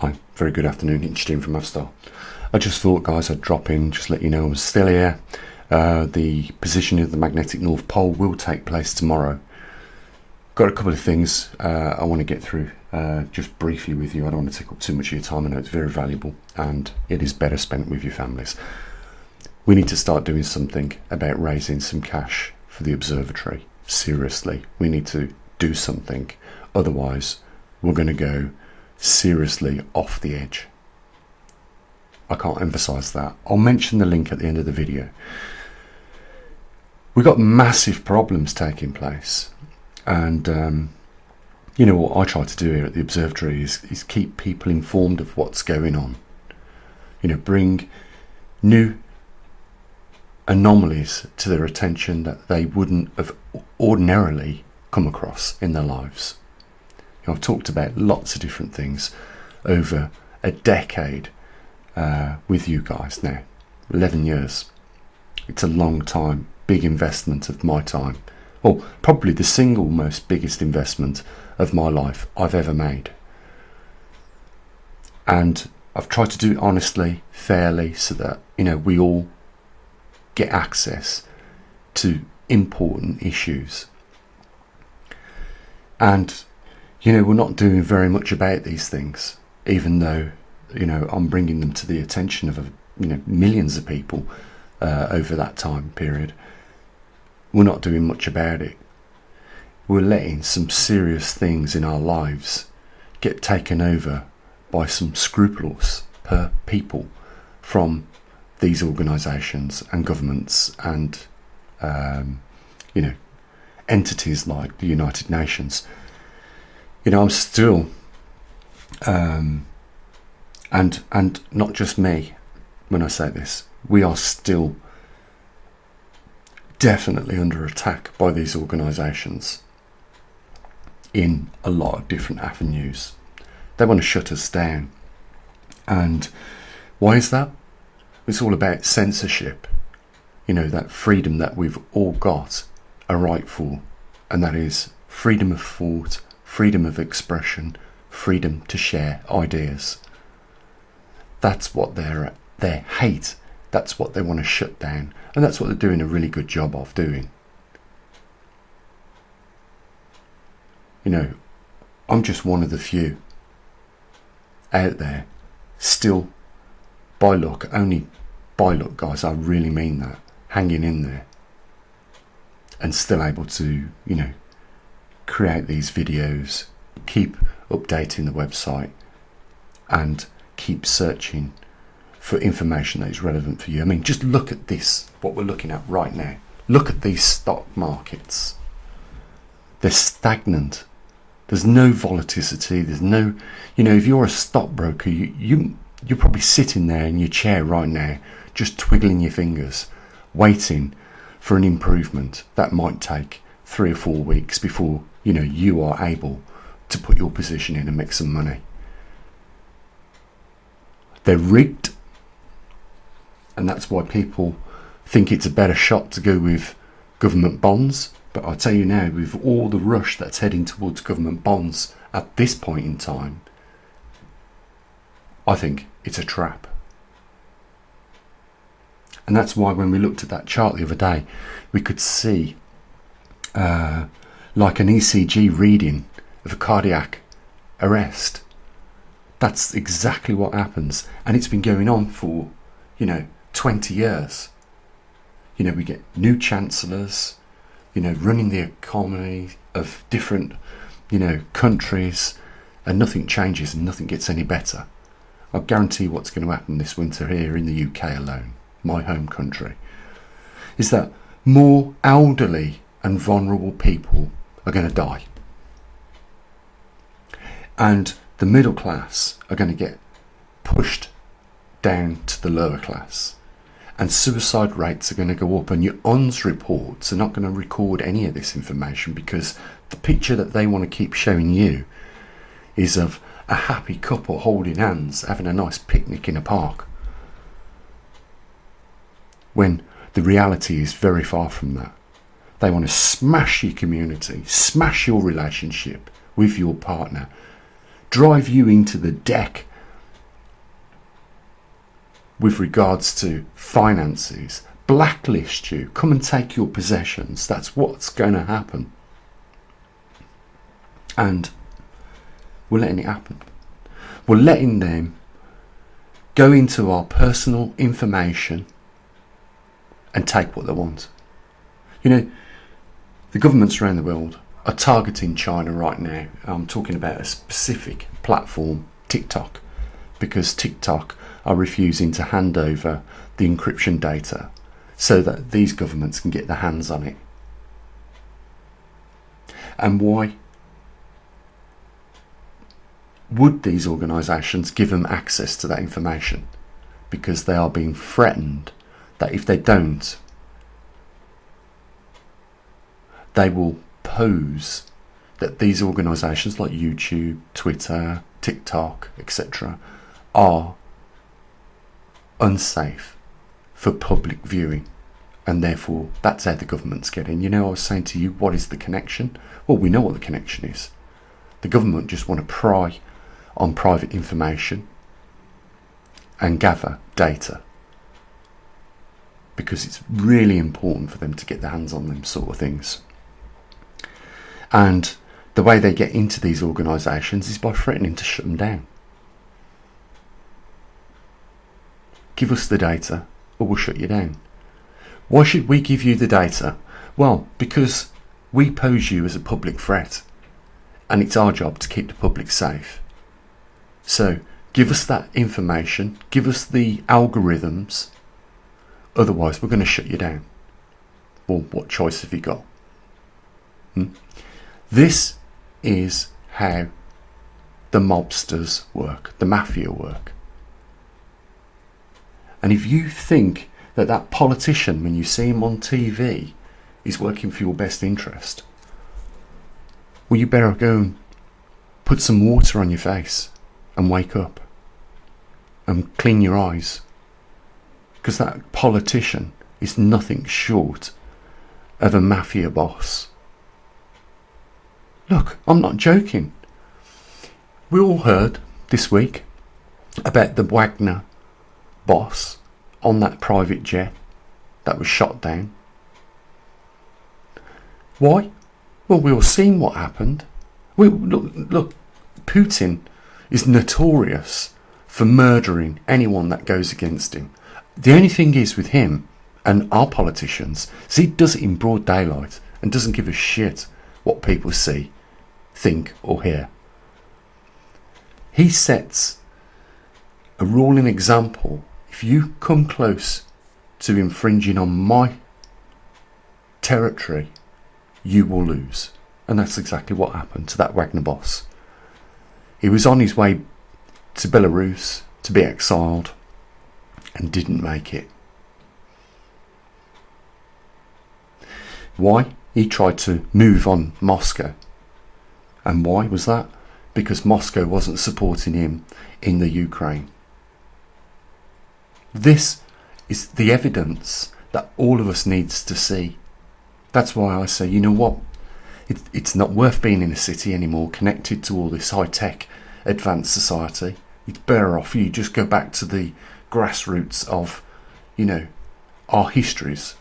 Hi, very good afternoon, it's Jim from maverickstar. I just thought, guys, I'd drop in, just let you know I'm still here. The positioning of the magnetic North Pole will take place tomorrow. Got a couple of things I want to get through just briefly with you. I don't want to take up too much of your time. I know it's very valuable and it is better spent with your families. We need to start doing something about raising some cash for the observatory. Seriously, we need to do something. Otherwise, we're going to go seriously off the edge. I can't emphasize that. I'll mention the link at the end of the video. We've got massive problems taking place, and you know what I try to do here at the observatory is keep people informed of what's going on. You know, bring new anomalies to their attention that they wouldn't have ordinarily come across in their lives. I've talked about lots of different things over a decade with you guys now. 11 years. It's a long time, big investment of my time. Well, probably the single most biggest investment of my life I've ever made. And I've tried to do it honestly, fairly, so that, you know, we all get access to important issues. And you know, we're not doing very much about these things, even though, you know, I'm bringing them to the attention of, you know, millions of people over that time period. We're not doing much about it. We're letting some serious things in our lives get taken over by some scrupulous people from these organisations and governments and, you know, entities like the United Nations. You know, I'm still, and not just me when I say this, we are still definitely under attack by these organisations in a lot of different avenues. They want to shut us down. And why is that? It's all about censorship. You know, that freedom that we've all got a right for, and that is freedom of thought, freedom of expression, freedom to share ideas. That's what they hate. That's what they want to shut down. And that's what they're doing a really good job of doing. You know, I'm just one of the few out there, still by luck, only by luck, guys, I really mean that, hanging in there and still able to, you know, create these videos, keep updating the website and keep searching for information that is relevant for you. I mean, just look at this, what we're looking at right now. Look at these stock markets. They're stagnant. There's no volatility. There's no, you know, if you're a stockbroker, you're probably sitting there in your chair right now, just twiddling your fingers, waiting for an improvement that might take 3 or 4 weeks before, you know, you are able to put your position in and make some money. They're rigged, and that's why people think it's a better shot to go with government bonds. But I tell you now, with all the rush that's heading towards government bonds at this point in time, I think it's a trap. And that's why when we looked at that chart the other day, we could see like an ECG reading of a cardiac arrest. That's exactly what happens, and it's been going on for, you know, 20 years. You know, we get new chancellors, you know, running the economy of different, you know, countries, and nothing changes and nothing gets any better. I guarantee what's going to happen this winter here in the UK alone, my home country, is that more elderly and vulnerable people are going to die. And the middle class are going to get pushed down to the lower class. And suicide rates are going to go up, and your UNS reports are not going to record any of this information, because the picture that they want to keep showing you is of a happy couple holding hands having a nice picnic in a park, when the reality is very far from that. They want to smash your community, smash your relationship with your partner, drive you into the deck with regards to finances, blacklist you, come and take your possessions. That's what's going to happen. And we're letting it happen. We're letting them go into our personal information and take what they want. You know, the governments around the world are targeting China right now. I'm talking about a specific platform, TikTok, because TikTok are refusing to hand over the encryption data so that these governments can get their hands on it. And why would these organisations give them access to that information? Because they are being threatened that if they don't, they will pose that these organisations like YouTube, Twitter, TikTok, etc. are unsafe for public viewing, and therefore that's how the government's getting. You know, I was saying to you, what is the connection? Well, we know what the connection is. The government just want to pry on private information and gather data because it's really important for them to get their hands on them sort of things. And the way they get into these organisations is by threatening to shut them down. Give us the data or we'll shut you down. Why should we give you the data? Well, because we pose you as a public threat and it's our job to keep the public safe. So give us that information, give us the algorithms, otherwise we're going to shut you down. Well, what choice have you got? This is how the mobsters work, the mafia work. And if you think that that politician, when you see him on TV, is working for your best interest, well, you better go and put some water on your face and wake up and clean your eyes, because that politician is nothing short of a mafia boss. Look, I'm not joking. We all heard this week about the Wagner boss on that private jet that was shot down. Why? Well, we all seen what happened. Look, Putin is notorious for murdering anyone that goes against him. The only thing is with him and our politicians is he does it in broad daylight and doesn't give a shit what people see, think or hear. He sets a rule and example. If you come close to infringing on my territory, you will lose. And that's exactly what happened to that Wagner boss. He was on his way to Belarus to be exiled and didn't make it. Why? He tried to move on Moscow. And why was that? Because Moscow wasn't supporting him in the Ukraine. This is the evidence that all of us needs to see. That's why I say, you know what? It's not worth being in a city anymore, connected to all this high-tech, advanced society. It's better off you just go back to the grassroots of, our histories.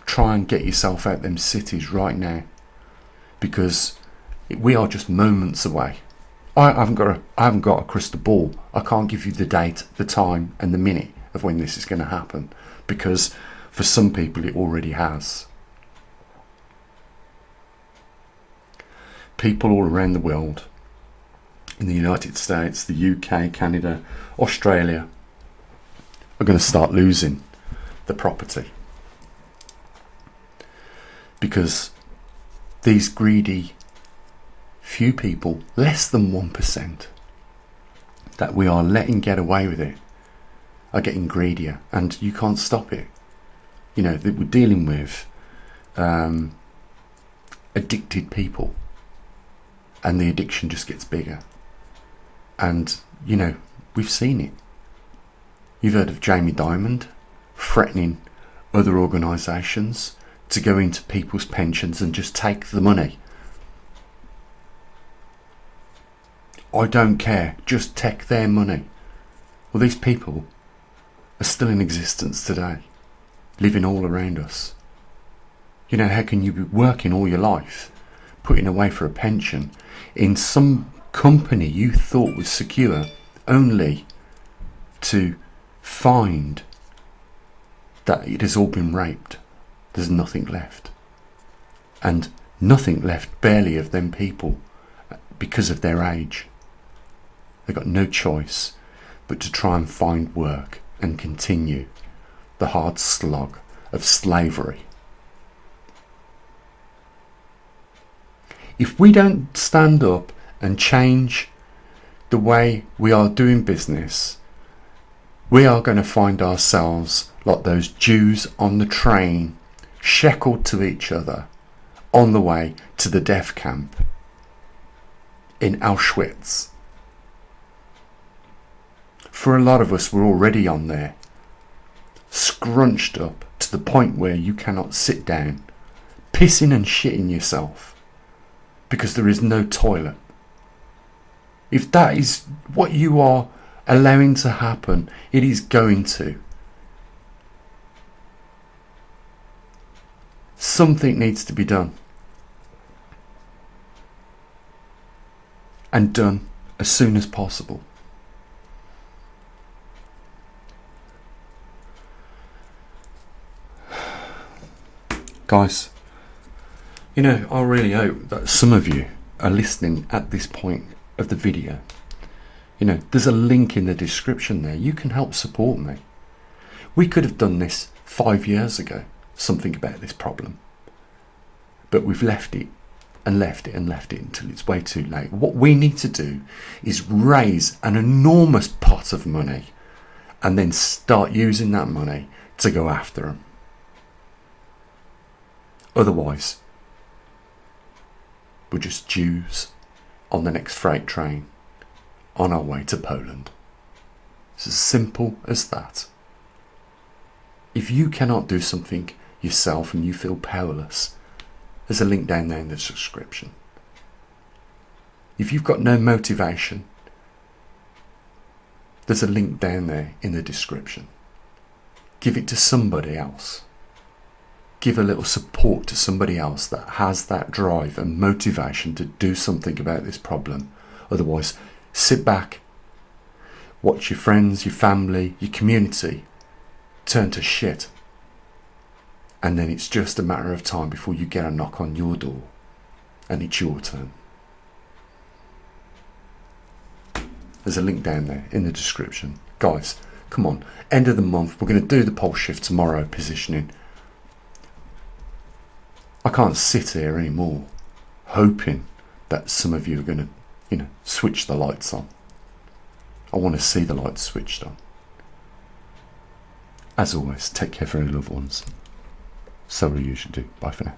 Try and get yourself out them cities right now, because we are just moments away. I haven't got a crystal ball. I can't give you the date, the time and the minute of when this is going to happen, because for some people it already has. People all around the world, in the United States, the UK, Canada, Australia, are going to start losing the property, because these greedy few people, less than 1%, that we are letting get away with it, are getting greedier, and you can't stop it. That we're dealing with addicted people, and the addiction just gets bigger. And we've seen it. You've heard of Jamie Dimond threatening other organisations to go into people's pensions and just take the money. I don't care, just take their money. Well, these people are still in existence today, living all around us. You know, how can you be working all your life, putting away for a pension in some company you thought was secure, only to find that it has all been raped? There's nothing left. And nothing left barely of them people because of their age. They've got no choice but to try and find work and continue the hard slog of slavery. If we don't stand up and change the way we are doing business, we are going to find ourselves like those Jews on the train, shackled to each other on the way to the death camp in Auschwitz. For a lot of us, we're already on there, scrunched up to the point where you cannot sit down, pissing and shitting yourself because there is no toilet. If that is what you are allowing to happen, it is going to. Something needs to be done. And done as soon as possible. Guys, you know, I really hope that some of you are listening at this point of the video. You know, there's a link in the description there. You can help support me. We could have done this 5 years ago, something about this problem. But we've left it and left it and left it until it's way too late. What we need to do is raise an enormous pot of money and then start using that money to go after them. Otherwise, we're just Jews on the next freight train on our way to Poland. It's as simple as that. If you cannot do something yourself and you feel powerless, there's a link down there in the description. If you've got no motivation, there's a link down there in the description. Give it to somebody else. Give a little support to somebody else that has that drive and motivation to do something about this problem. Otherwise, sit back, watch your friends, your family, your community turn to shit. And then it's just a matter of time before you get a knock on your door and it's your turn. There's a link down there in the description. Guys, come on, end of the month, we're going to do the pole shift tomorrow, positioning. I can't sit here anymore hoping that some of you are going to, you know, switch the lights on. I want to see the lights switched on. As always, take care for your loved ones. So we usually do. Bye for now.